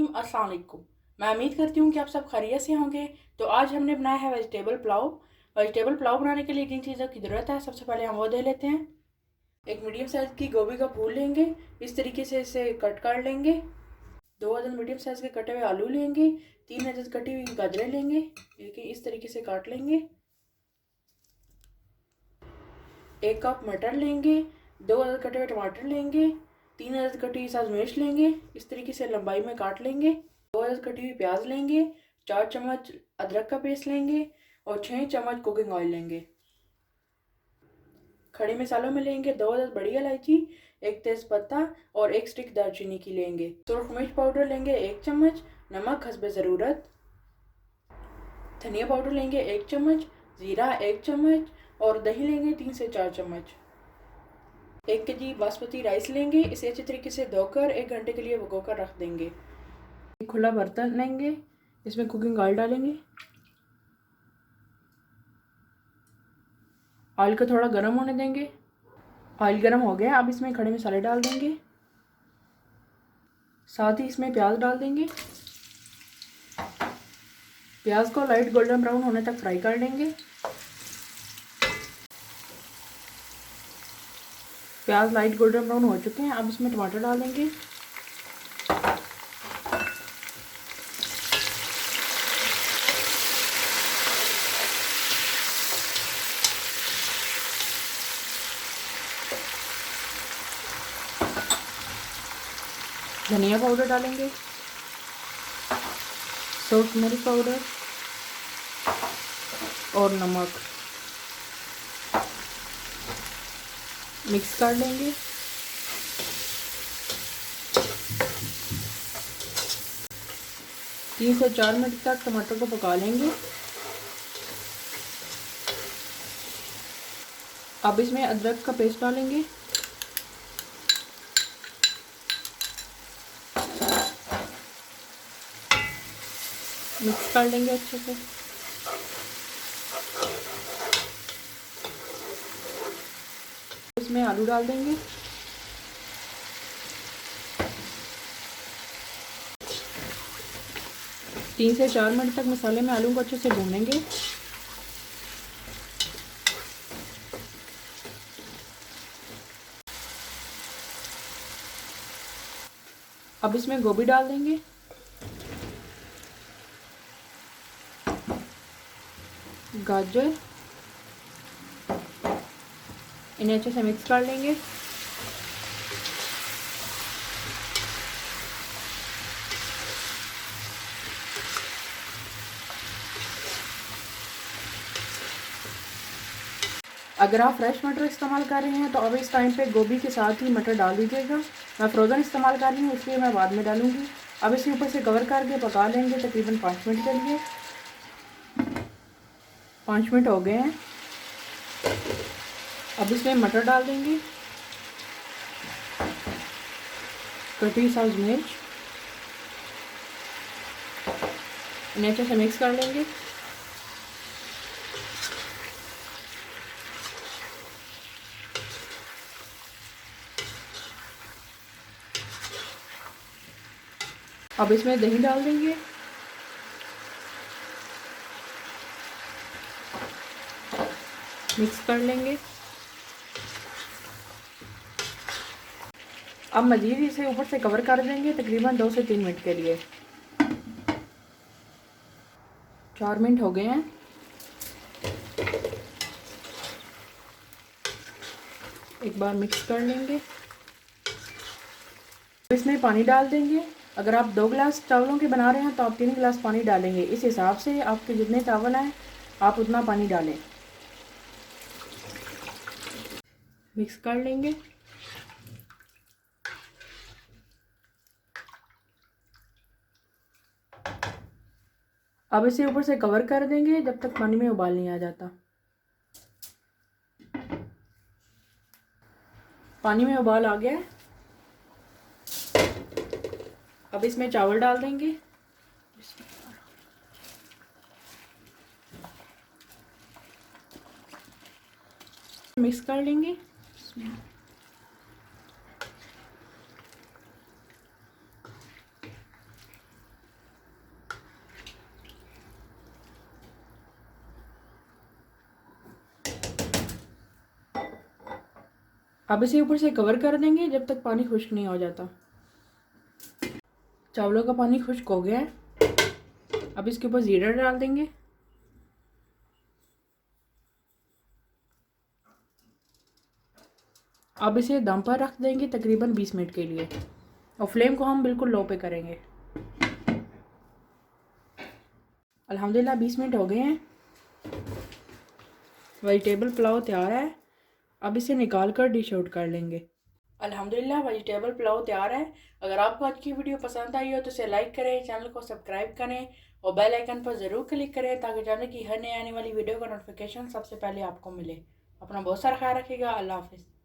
अस्सलाम वालेकुम। मैं उम्मीद करती हूँ कि आप सब खैरियत से होंगे। तो आज हमने बनाया है वेजिटेबल पुलाव। वेजिटेबल पुलाव बनाने के लिए जिन चीज़ों की ज़रूरत है सबसे पहले हम वो दे लेते हैं। एक मीडियम साइज़ की गोभी का फूल लेंगे, इस तरीके से इसे कट कर लेंगे। 2 अदद मीडियम साइज़ के कटे हुए आलू लेंगे। 3 अदद कटी हुई गाजरें लेंगे, इस तरीके से काट लेंगे। 1 कप मटर लेंगे। 2 अदद कटे हुए टमाटर लेंगे। 3 अदद कटी हुई सब्ज़ मिर्च लेंगे, इस तरीके से लंबाई में काट लेंगे। 2 अदद कटी हुई प्याज लेंगे। 4 चम्मच अदरक का पेस्ट लेंगे और 6 चम्मच कुकिंग ऑयल लेंगे। खड़े मसालों में लेंगे 2 अदद बड़ी इलायची, 1 तेज़पत्ता और 1 स्टिक दालचीनी की लेंगे। सुरख मिर्च पाउडर लेंगे 1 चम्मच, नमक हस्बे ज़रूरत, धनिया पाउडर लेंगे 1 चम्मच, ज़ीरा 1 चम्मच और दही लेंगे 3 से 4 चम्मच। 1 केजी बासमती राइस लेंगे, इसे अच्छे तरीके से धोकर 1 घंटे के लिए भिगो कर रख देंगे। एक खुला बर्तन लेंगे, इसमें कुकिंग ऑयल डालेंगे। ऑयल को थोड़ा गर्म होने देंगे। ऑयल गर्म हो गया, अब इसमें खड़े मसाले डाल देंगे, साथ ही इसमें प्याज डाल देंगे। प्याज को लाइट गोल्डन ब्राउन होने तक फ्राई कर लेंगे। प्याज लाइट गोल्डन ब्राउन हो चुके हैं, अब इसमें टमाटर डाल देंगे। धनिया पाउडर डालेंगे, सॉफ्ट मिर्च पाउडर और नमक मिक्स कर लेंगे। तीन से 4 मिनट तक टमाटर को पका लेंगे। अब इसमें अदरक का पेस्ट डालेंगे, मिक्स कर लेंगे अच्छे से। इसमें आलू डाल देंगे। 3 से 4 मिनट तक मसाले में आलू को अच्छे से भूनेंगे। अब इसमें गोभी डाल देंगे, गाजर, इन्हें अच्छे से मिक्स कर लेंगे। अगर आप फ्रेश मटर इस्तेमाल कर रहे हैं तो अब इस टाइम पे गोभी के साथ ही मटर डाल दीजिएगा। मैं फ्रोज़न इस्तेमाल कर रही हूँ, इसलिए मैं बाद में डालूँगी। अब इसके ऊपर से कवर करके पका लेंगे तकरीबन 5 मिनट के लिए। 5 मिनट हो गए हैं, अब इसमें मटर डाल देंगे, कटी हुई सब्ज़ मिर्च, इन्हें अच्छे से मिक्स कर लेंगे। अब इसमें दही डाल देंगे, मिक्स कर लेंगे। अब मज़ीद इसे ऊपर से कवर कर देंगे तकरीबन 2 से 3 मिनट के लिए। 4 मिनट हो गए हैं, एक बार मिक्स कर लेंगे। इसमें पानी डाल देंगे। अगर आप 2 गिलास चावलों के बना रहे हैं तो आप 3 गिलास पानी डालेंगे। इस हिसाब से आपके जितने चावल हैं आप उतना पानी डालें। मिक्स कर लेंगे। अब इसे ऊपर से कवर कर देंगे जब तक पानी में उबाल नहीं आ जाता। पानी में उबाल आ गया है, अब इसमें चावल डाल देंगे। मिक्स कर लेंगे। अब इसे ऊपर से कवर कर देंगे जब तक पानी खुश्क नहीं हो जाता। चावलों का पानी खुश्क हो गया है। अब इसके ऊपर ज़ीरा डाल देंगे। अब इसे दम पर रख देंगे तकरीबन 20 मिनट के लिए और फ्लेम को हम बिल्कुल लो पे करेंगे। अल्हम्दुलिल्लाह 20 मिनट हो गए हैं। वेजिटेबल पुलाव तैयार है। अब इसे निकाल कर डिश आउट कर लेंगे। अल्हम्दुलिल्लाह वेजिटेबल पुलाव तैयार है। अगर आपको आज की वीडियो पसंद आई हो तो इसे लाइक करें, चैनल को सब्सक्राइब करें और बेल आइकन पर ज़रूर क्लिक करें ताकि चैनल की हर नई आने वाली वीडियो का नोटिफिकेशन सबसे पहले आपको मिले। अपना बहुत सारा ख्याल रखिएगा। अल्लाह हाफिज़।